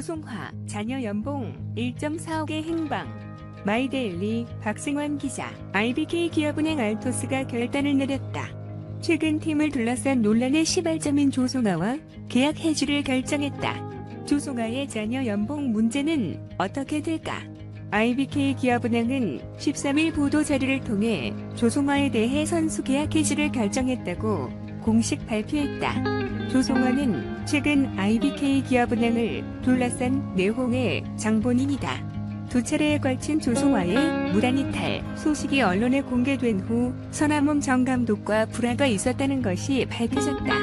조송화, 자녀 연봉 1.4억의 행방. 마이데일리 박승환 기자. IBK 기업은행 알토스가 결단을 내렸다. 최근 팀을 둘러싼 논란의 시발점인 조송아와 계약 해지를 결정했다. 조송아의 자녀 연봉 문제는 어떻게 될까? IBK 기업은행은 13일 보도자료를 통해 조송아에 대해 선수 계약 해지를 결정했다고 공식 발표했다. 조송아는 최근 IBK 기업은행을 둘러싼 내홍의 장본인이다. 두 차례에 걸친 조송아의 무단 이탈 소식이 언론에 공개된 후 서남원 전 감독과 불화가 있었다는 것이 밝혀졌다.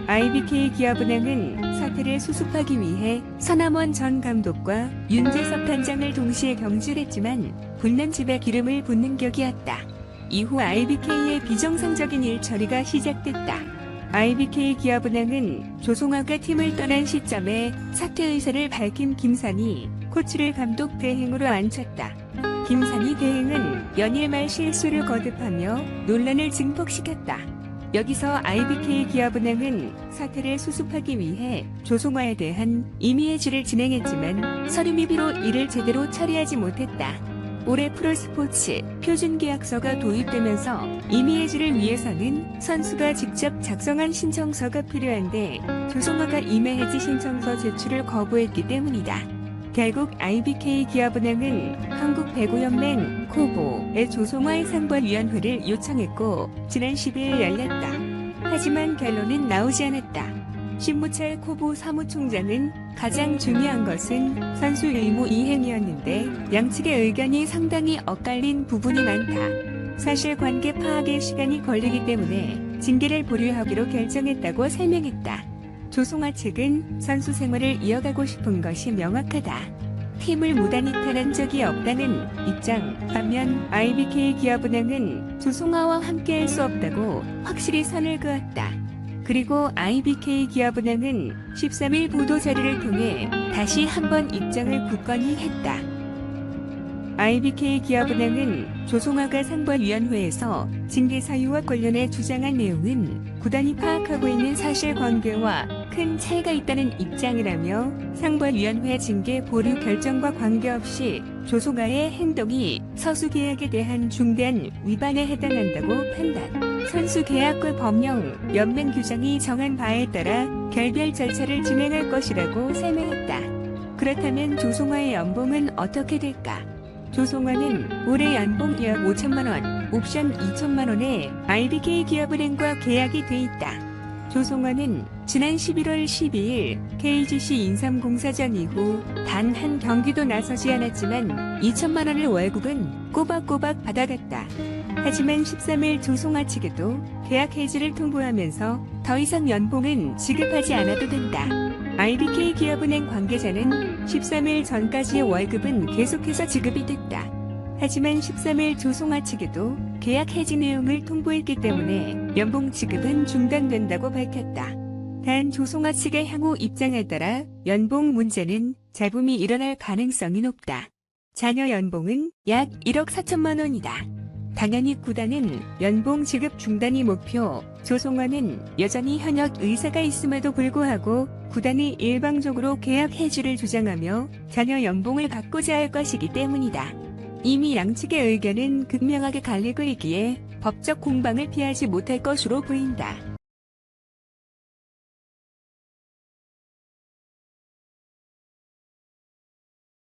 IBK 기업은행은 사태를 수습하기 위해 서남원 전 감독과 윤재석 단장을 동시에 경질했지만 불난 집에 기름을 붓는 격이었다. 이후 IBK의 비정상적인 일처리가 시작됐다. IBK 기업은행은 조송아가 팀을 떠난 시점에 사퇴 의사를 밝힌 김산희 코치를 감독 대행으로 앉혔다. 김산희 대행은 연일 말 실수를 거듭하며 논란을 증폭시켰다. 여기서 IBK 기업은행은 사태를 수습하기 위해 조송아에 대한 임의해지를 진행했지만 서류 미비로 이를 제대로 처리하지 못했다. 올해 프로스포츠 표준계약서가 도입되면서 임의해지를 위해서는 선수가 직접 작성한 신청서가 필요한데 조송아가 임의해지 신청서 제출을 거부했기 때문이다. 결국 IBK 기업은행은 한국배구연맹 코보의 조송아의 상관위원회를 요청했고 지난 10일 열렸다. 하지만 결론은 나오지 않았다. 신무철 코보 사무총장은 가장 중요한 것은 선수 의무 이행이었는데 양측의 의견이 상당히 엇갈린 부분이 많다. 사실관계 파악에 시간이 걸리기 때문에 징계를 보류하기로 결정했다고 설명했다. 조송아 측은 선수 생활을 이어가고 싶은 것이 명확하다. 팀을 무단 이탈한 적이 없다는 입장. 반면 IBK 기업은행은 조송아와 함께할 수 없다고 확실히 선을 그었다. 그리고 IBK 기업은행은 13일 보도자료를 통해 다시 한번 입장을 굳건히 했다. IBK 기업은행은 조송아가 상관위원회에서 징계 사유와 관련해 주장한 내용은 구단이 파악하고 있는 사실관계와 큰 차이가 있다는 입장이라며 상관위원회 징계 보류 결정과 관계없이 조송아의 행동이 서수 계약에 대한 중대한 위반에 해당한다고 판단. 선수 계약과 법령, 연맹 규정이 정한 바에 따라 결별 절차를 진행할 것이라고 설명했다. 그렇다면 조송아의 연봉은 어떻게 될까? 조송아는 올해 연봉 약 5천만 원, 옵션 2천만 원에 IBK 기업은행과 계약이 돼 있다. 조송아는 지난 11월 12일 KGC 인삼공사전 이후 단 한 경기도 나서지 않았지만 2천만 원의 월급은 꼬박꼬박 받아갔다. 하지만 13일 조송아 측에도 계약 해지를 통보하면서 더 이상 연봉은 지급하지 않아도 된다. IBK 기업은행 관계자는 13일 전까지의 월급은 계속해서 지급이 됐다. 하지만 13일 조송아 측에도 계약 해지 내용을 통보했기 때문에 연봉 지급은 중단된다고 밝혔다. 단 조송아 측의 향후 입장에 따라 연봉 문제는 잡음이 일어날 가능성이 높다. 자녀 연봉은 약 1억 4천만 원이다. 당연히 구단은 연봉 지급 중단이 목표. 조송아는 여전히 현역 의사가 있음에도 불구하고 구단이 일방적으로 계약 해지를 주장하며 자녀 연봉을 받고자 할 것이기 때문이다. 이미 양측의 의견은 극명하게 갈리고 있기에 법적 공방을 피하지 못할 것으로 보인다.